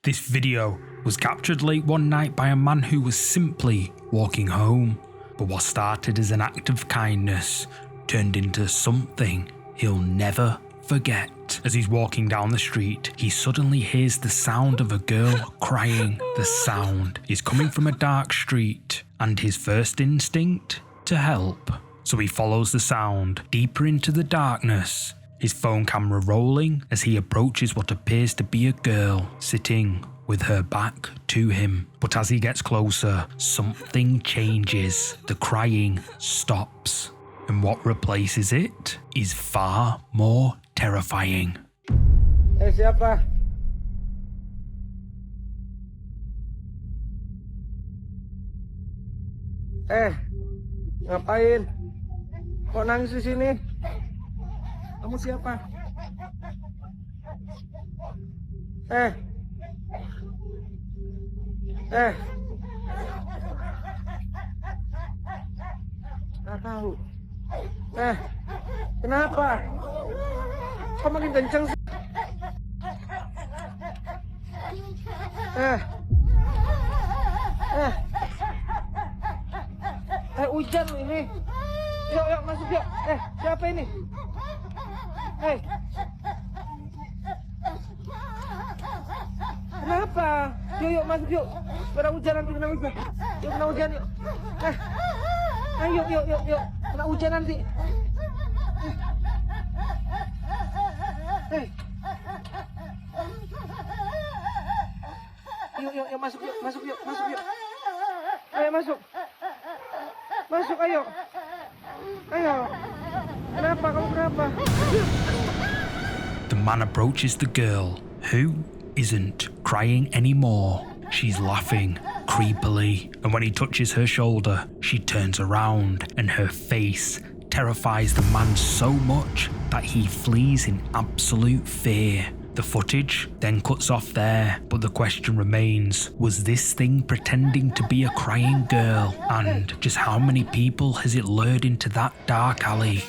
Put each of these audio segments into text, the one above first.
This video was captured late one night by a man who was simply walking home, but what started as an act of kindness turned into something he'll never forget. As he's walking down the street, he suddenly hears the sound of a girl crying. The sound is coming from a dark street, and his first instinct to help. So he follows the sound deeper into the darkness, his phone camera rolling as he approaches what appears to be a girl sitting with her back to him. But as he gets closer, something changes. The crying stops, and what replaces it is far more terrifying. Siapa? Ngapain? Kok nangis di sini? Kamu siapa? Nggak tahu. Kenapa? Kok makin kenceng sih? Hujan ini. Yuk masuk yuk. Siapa ini? Kenapa? Yuk masuk yuk. Pada hujan nanti kena hujan. Yuk kena hujan yuk. Ayo yuk. Kena hujan nanti. Yuk masuk yuk. Ayo masuk. Masuk ayo. Kenapa kamu kenapa? The man approaches the girl, who isn't crying anymore. She's laughing creepily, and when he touches her shoulder, she turns around, and her face terrifies the man so much that he flees in absolute fear. The footage then cuts off there, but the question remains, was this thing pretending to be a crying girl? And just how many people has it lured into that dark alley?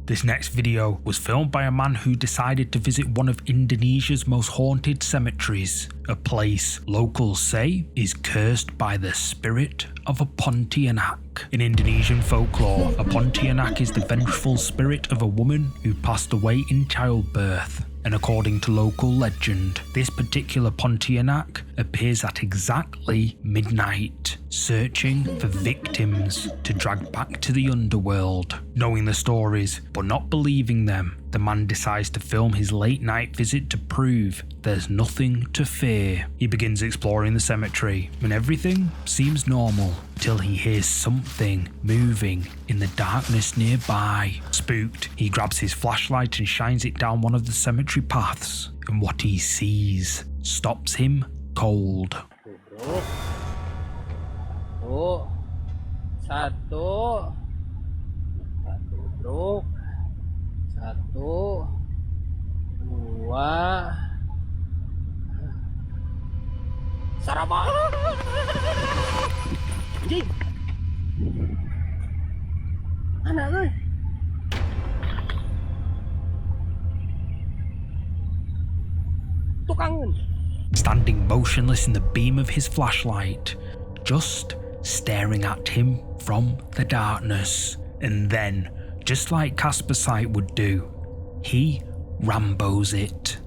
This next video was filmed by a man who decided to visit one of Indonesia's most haunted cemeteries, a place locals say is cursed by the spirit of a Pontianak. In Indonesian folklore, a Pontianak is the vengeful spirit of a woman who passed away in childbirth. And according to local legend, this particular Pontianak appears at exactly midnight, searching for victims to drag back to the underworld. Knowing the stories, but not believing them, the man decides to film his late night visit to prove there's nothing to fear. He begins exploring the cemetery, and everything seems normal, till he hears something moving in the darkness nearby. Spooked, he grabs his flashlight and shines it down one of the cemetery paths, and what he sees stops him cold. Satu, bro. Satu, dua. Saraba. Anjing. Anak gue. Tukangan. Standing motionless in the beam of his flashlight, just staring at him from the darkness. And then, just like Casper's sight would do, he Rambos it.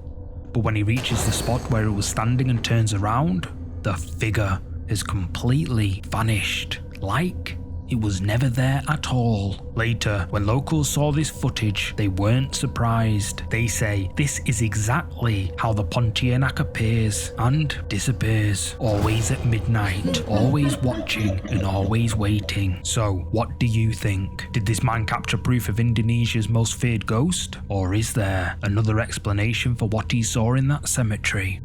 But when he reaches the spot where it was standing and turns around, the figure has completely vanished, like it was never there at all. Later, when locals saw this footage, they weren't surprised. They say this is exactly how the Pontianak appears and disappears. Always at midnight, always watching and always waiting. So, what do you think? Did this man capture proof of Indonesia's most feared ghost? Or is there another explanation for what he saw in that cemetery?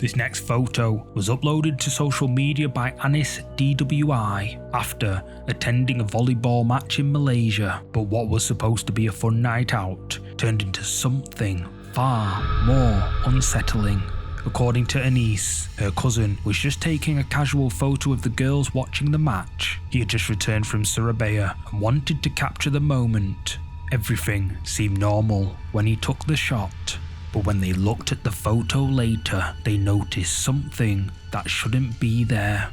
This next photo was uploaded to social media by Anis DWI after attending a volleyball match in Malaysia, but what was supposed to be a fun night out turned into something far more unsettling. According to Anis, her cousin was just taking a casual photo of the girls watching the match. He had just returned from Surabaya and wanted to capture the moment. Everything seemed normal when he took the shot, but when they looked at the photo later, they noticed something that shouldn't be there.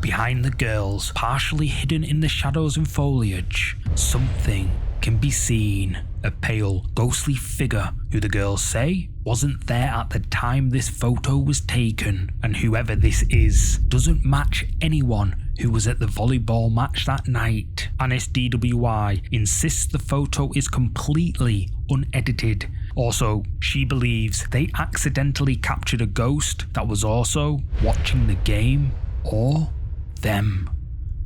Behind the girls, partially hidden in the shadows and foliage, something can be seen. A pale, ghostly figure who the girls say wasn't there at the time this photo was taken, and whoever this is doesn't match anyone who was at the volleyball match that night. Anis DWI insists the photo is completely unedited. Also, she believes they accidentally captured a ghost that was also watching the game, or them.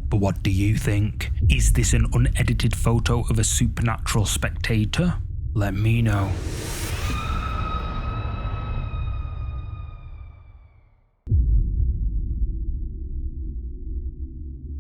But what do you think? Is this an unedited photo of a supernatural spectator? Let me know.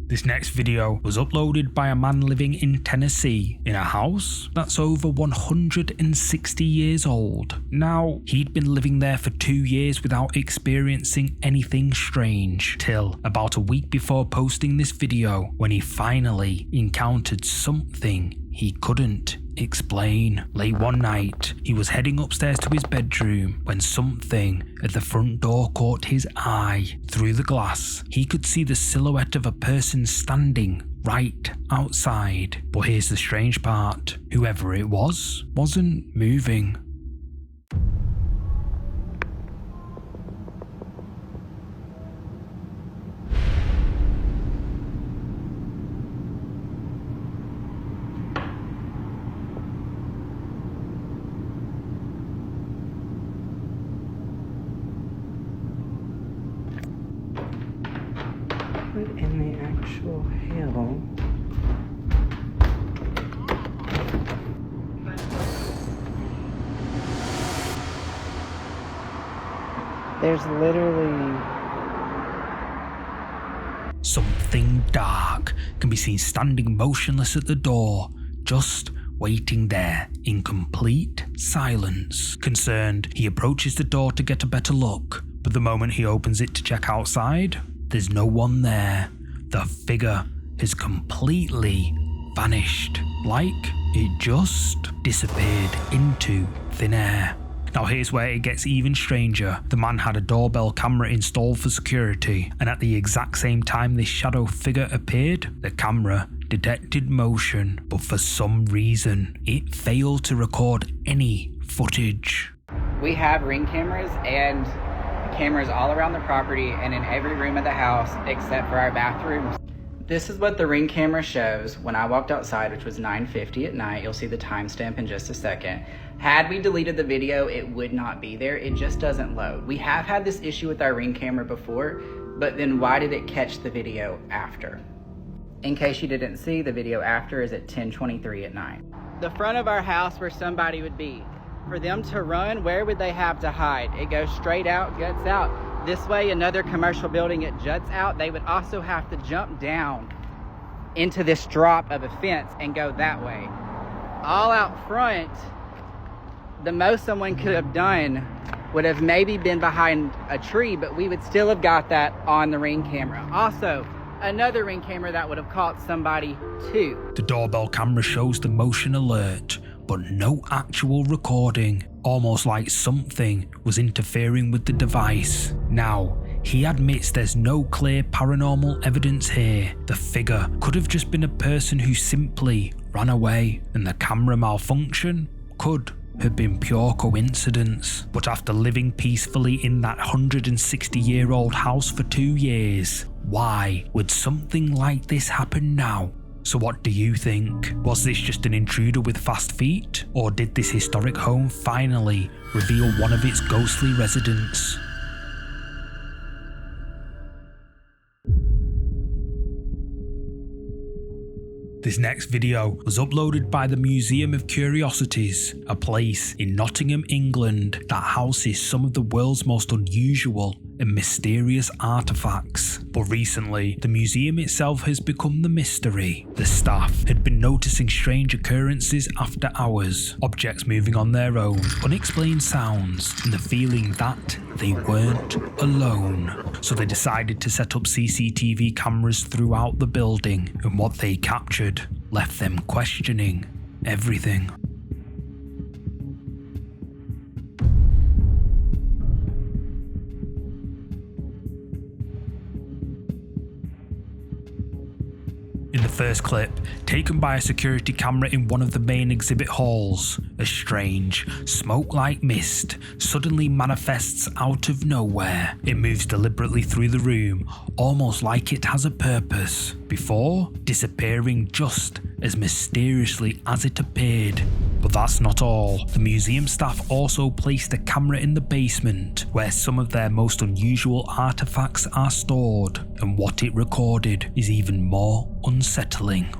This next video was uploaded by a man living in Tennessee in a house that's over 160 years old. Now, he'd been living there for 2 years without experiencing anything strange, till about a week before posting this video, when he finally encountered something he couldn't explain. Late one night, he was heading upstairs to his bedroom when something at the front door caught his eye. Through the glass, he could see the silhouette of a person standing right outside. But here's the strange part. Whoever it was wasn't moving. What in the actual hell? There's literally... Something dark can be seen standing motionless at the door, just waiting there in complete silence. Concerned, he approaches the door to get a better look, but the moment he opens it to check outside, there's no one there. The figure has completely vanished, like it just disappeared into thin air. Now here's where it gets even stranger. The man had a doorbell camera installed for security, and at the exact same time this shadow figure appeared, the camera detected motion, but for some reason it failed to record any footage. We have Ring cameras and cameras all around the property and in every room of the house except for our bathrooms. This is what the Ring camera shows when I walked outside, which was 9:50 at night. You'll see the timestamp in just a second. Had we deleted the video, it would not be there. It just doesn't load. We have had this issue with our Ring camera before, but then why did it catch the video after? In case you didn't see, the video after is at 10:23 at night. The front of our house where somebody would be. For them to run, where would they have to hide? It goes straight out, guts out. This way, another commercial building, it juts out. They would also have to jump down into this drop of a fence and go that way. All out front, the most someone could have done would have maybe been behind a tree, but we would still have got that on the Ring camera. Also, another Ring camera that would have caught somebody too. The doorbell camera shows the motion alert, but no actual recording, almost like something was interfering with the device. Now, he admits there's no clear paranormal evidence here. The figure could have just been a person who simply ran away, and the camera malfunction could have been pure coincidence. But after living peacefully in that 160-year-old house for 2 years, why would something like this happen now? So what do you think? Was this just an intruder with fast feet? Or did this historic home finally reveal one of its ghostly residents? This next video was uploaded by the Museum of Curiosities, a place in Nottingham, England that houses some of the world's most unusual and mysterious artifacts. But recently, the museum itself has become the mystery. The staff had been noticing strange occurrences after hours, objects moving on their own, unexplained sounds, and the feeling that they weren't alone. So they decided to set up CCTV cameras throughout the building, and what they captured left them questioning everything. In the first clip, taken by a security camera in one of the main exhibit halls, a strange, smoke-like mist suddenly manifests out of nowhere. It moves deliberately through the room, almost like it has a purpose, before disappearing just as mysteriously as it appeared. But that's not all. The museum staff also placed a camera in the basement, where some of their most unusual artifacts are stored, and what it recorded is even more unsettling.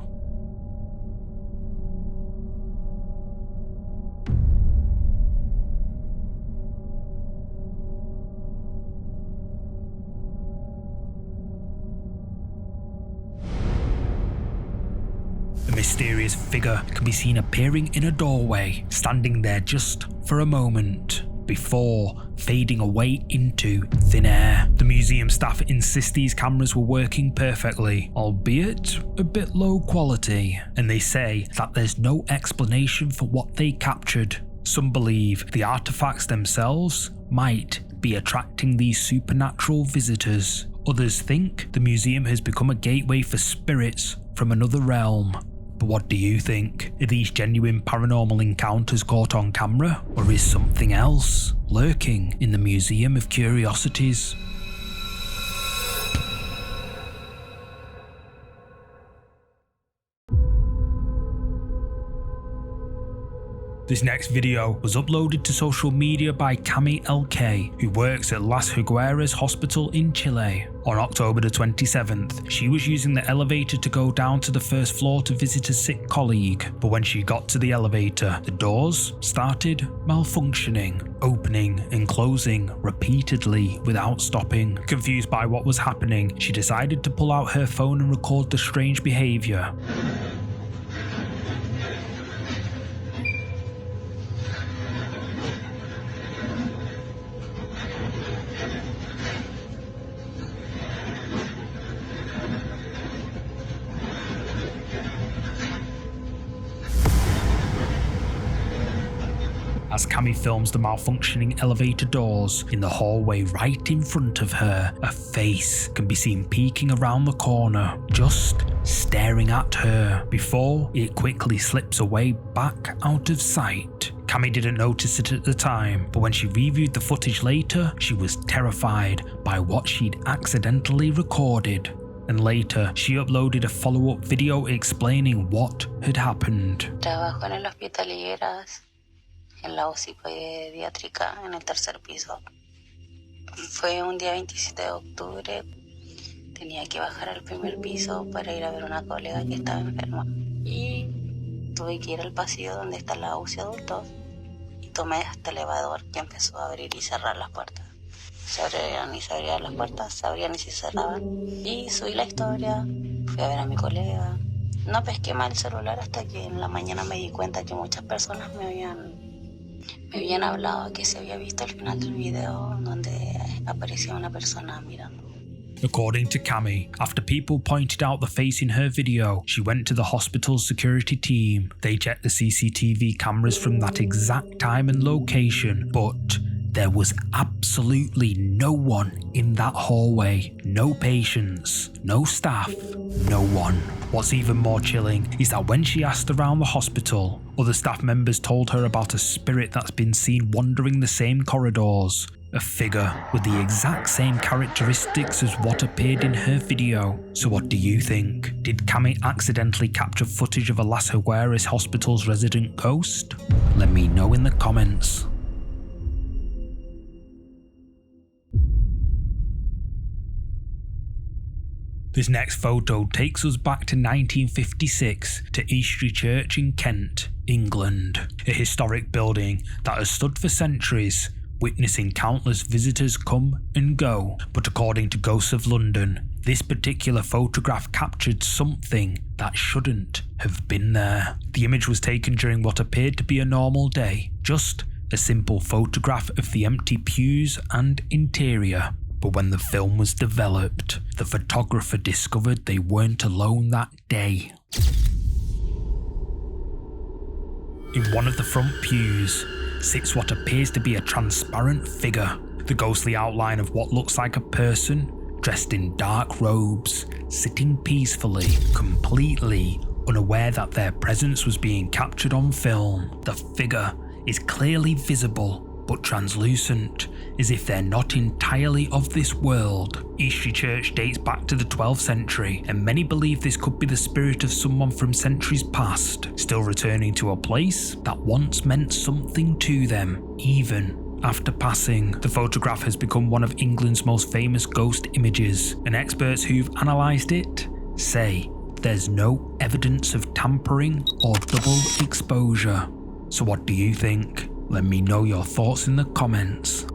A mysterious figure can be seen appearing in a doorway, standing there just for a moment, before fading away into thin air. The museum staff insist these cameras were working perfectly, albeit a bit low quality, and they say that there's no explanation for what they captured. Some believe the artifacts themselves might be attracting these supernatural visitors. Others think the museum has become a gateway for spirits from another realm. But what do you think? Are these genuine paranormal encounters caught on camera, or is something else lurking in the Museum of Curiosities? This next video was uploaded to social media by Cami LK, who works at Las Higueras Hospital in Chile. On October the 27th, she was using the elevator to go down to the first floor to visit a sick colleague, but when she got to the elevator, the doors started malfunctioning, opening and closing repeatedly without stopping. Confused by what was happening, she decided to pull out her phone and record the strange behavior. As Cami films the malfunctioning elevator doors, in the hallway right in front of her, a face can be seen peeking around the corner, just staring at her, before it quickly slips away back out of sight. Cami didn't notice it at the time, but when she reviewed the footage later, she was terrified by what she'd accidentally recorded. And later, she uploaded a follow-up video explaining what had happened. Trabajo en el hospital Higueras, en la UCI pediátrica, en el tercer piso. Fue un día 27 de octubre. Tenía que bajar al primer piso para ir a ver una colega que estaba enferma. Y tuve que ir al pasillo donde está la UCI adultos. Y tomé este elevador que empezó a abrir y cerrar las puertas. Se abrían y se abrían las puertas, se abrían y se cerraban. Y subí la historia, fui a ver a mi colega. No pesqué mal el celular hasta que en la mañana me di cuenta que muchas personas me habían hablado que se había visto al final del video donde aparecía una persona mirando. According to Cami, after people pointed out the face in her video, she went to the hospital's security team. They checked the CCTV cameras from that exact time and location, but there was absolutely no one in that hallway. No patients, no staff, no one. What's even more chilling is that when she asked around the hospital, other staff members told her about a spirit that's been seen wandering the same corridors. A figure with the exact same characteristics as what appeared in her video. So what do you think? Did Cami accidentally capture footage of a Las Higueras Hospital's resident ghost? Let me know in the comments. This next photo takes us back to 1956 to Eastry Church in Kent, England, a historic building that has stood for centuries, witnessing countless visitors come and go. But according to Ghosts of London, this particular photograph captured something that shouldn't have been there. The image was taken during what appeared to be a normal day, just a simple photograph of the empty pews and interior. But when the film was developed, the photographer discovered they weren't alone that day. In one of the front pews sits what appears to be a transparent figure, the ghostly outline of what looks like a person dressed in dark robes, sitting peacefully, completely unaware that their presence was being captured on film. The figure is clearly visible but translucent, as if they're not entirely of this world. Eastry Church dates back to the 12th century, and many believe this could be the spirit of someone from centuries past, still returning to a place that once meant something to them, even after passing. The photograph has become one of England's most famous ghost images, and experts who've analysed it say there's no evidence of tampering or double exposure. So what do you think? Let me know your thoughts in the comments.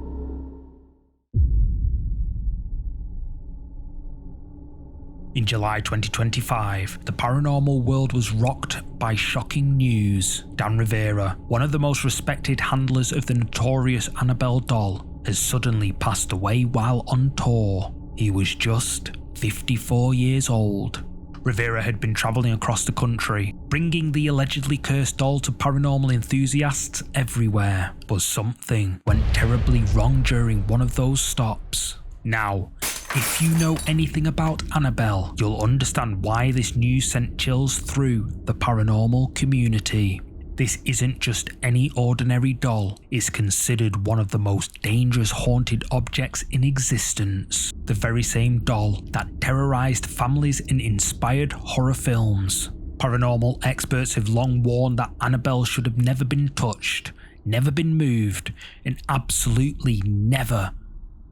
In July 2025, the paranormal world was rocked by shocking news. Dan Rivera, one of the most respected handlers of the notorious Annabelle doll, has suddenly passed away while on tour. He was just 54 years old. Rivera had been travelling across the country, bringing the allegedly cursed doll to paranormal enthusiasts everywhere. But something went terribly wrong during one of those stops. Now, if you know anything about Annabelle, you'll understand why this news sent chills through the paranormal community. This isn't just any ordinary doll, it's considered one of the most dangerous haunted objects in existence. The very same doll that terrorized families and inspired horror films. Paranormal experts have long warned that Annabelle should have never been touched, never been moved, and absolutely never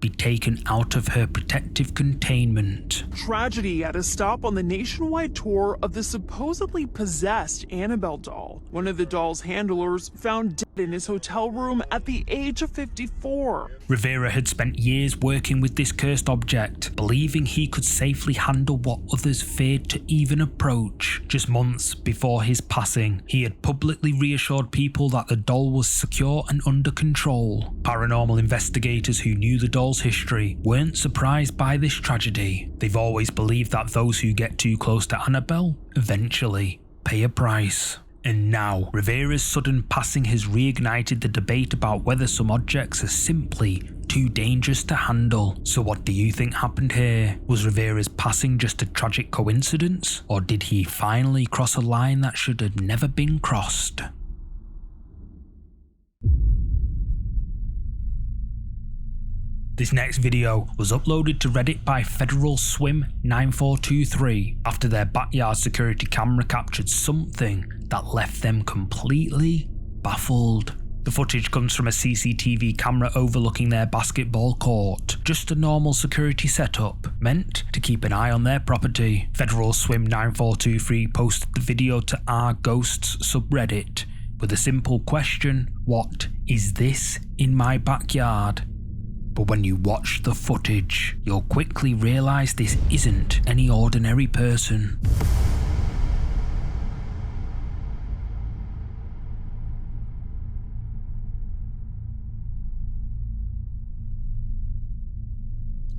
be taken out of her protective containment. Tragedy at a stop on the nationwide tour of the supposedly possessed Annabelle doll. One of the doll's handlers found dead in his hotel room at the age of 54. Rivera had spent years working with this cursed object, believing he could safely handle what others feared to even approach. Just months before his passing, he had publicly reassured people that the doll was secure and under control. Paranormal investigators who knew the doll's history weren't surprised by this tragedy. They've always believed that those who get too close to Annabelle eventually pay a price. And now, Rivera's sudden passing has reignited the debate about whether some objects are simply too dangerous to handle. So what do you think happened here? Was Rivera's passing just a tragic coincidence? Or did he finally cross a line that should have never been crossed? This next video was uploaded to Reddit by Federal Swim 9423 after their backyard security camera captured something that left them completely baffled. The footage comes from a CCTV camera overlooking their basketball court, just a normal security setup, meant to keep an eye on their property. Federal Swim 9423 posted the video to our Ghosts subreddit with a simple question: what is this in my backyard? But when you watch the footage, you'll quickly realise this isn't any ordinary person.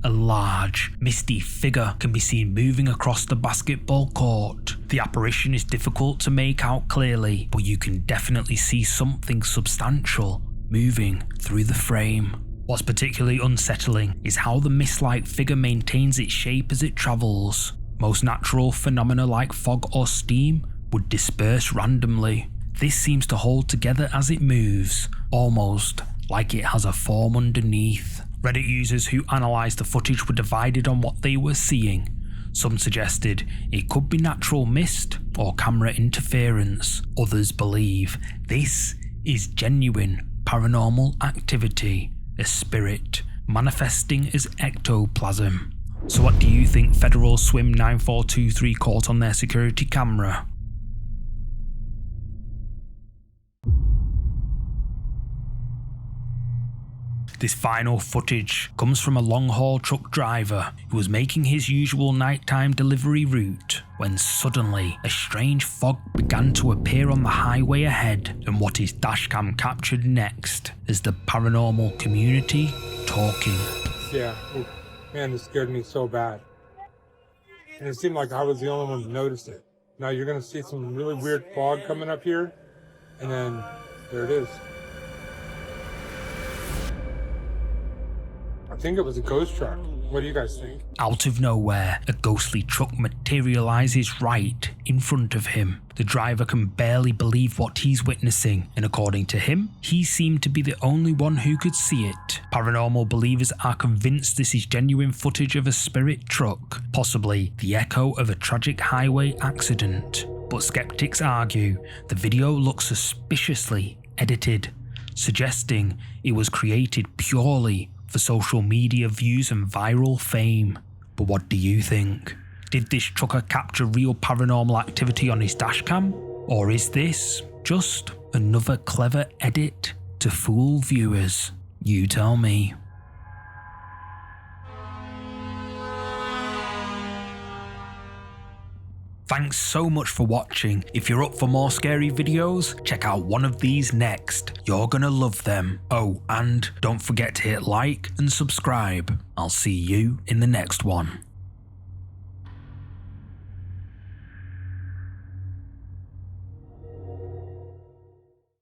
A large, misty figure can be seen moving across the basketball court. The apparition is difficult to make out clearly, but you can definitely see something substantial moving through the frame. What's particularly unsettling is how the mist-like figure maintains its shape as it travels. Most natural phenomena like fog or steam would disperse randomly. This seems to hold together as it moves, almost like it has a form underneath. Reddit users who analysed the footage were divided on what they were seeing. Some suggested it could be natural mist or camera interference. Others believe this is genuine paranormal activity, a spirit manifesting as ectoplasm. So what do you think Federal Swim 9423 caught on their security camera? This final footage comes from a long-haul truck driver who was making his usual nighttime delivery route when suddenly a strange fog began to appear on the highway ahead, and what his dashcam captured next is the paranormal community talking. Yeah, man, this scared me so bad. And it seemed like I was the only one to notice it. Now you're going to see some really weird fog coming up here, and then there it is. I think it was a ghost truck. What do you guys think? Out of nowhere, a ghostly truck materializes right in front of him. The driver can barely believe what he's witnessing, and according to him, he seemed to be the only one who could see it. Paranormal believers are convinced this is genuine footage of a spirit truck, possibly the echo of a tragic highway accident. But skeptics argue the video looks suspiciously edited, suggesting it was created purely for social media views and viral fame. But what do you think? Did this trucker capture real paranormal activity on his dashcam? Or is this just another clever edit to fool viewers? You tell me. Thanks so much for watching. If you're up for more scary videos, check out one of these next. You're gonna love them. Oh, and don't forget to hit like and subscribe. I'll see you in the next one.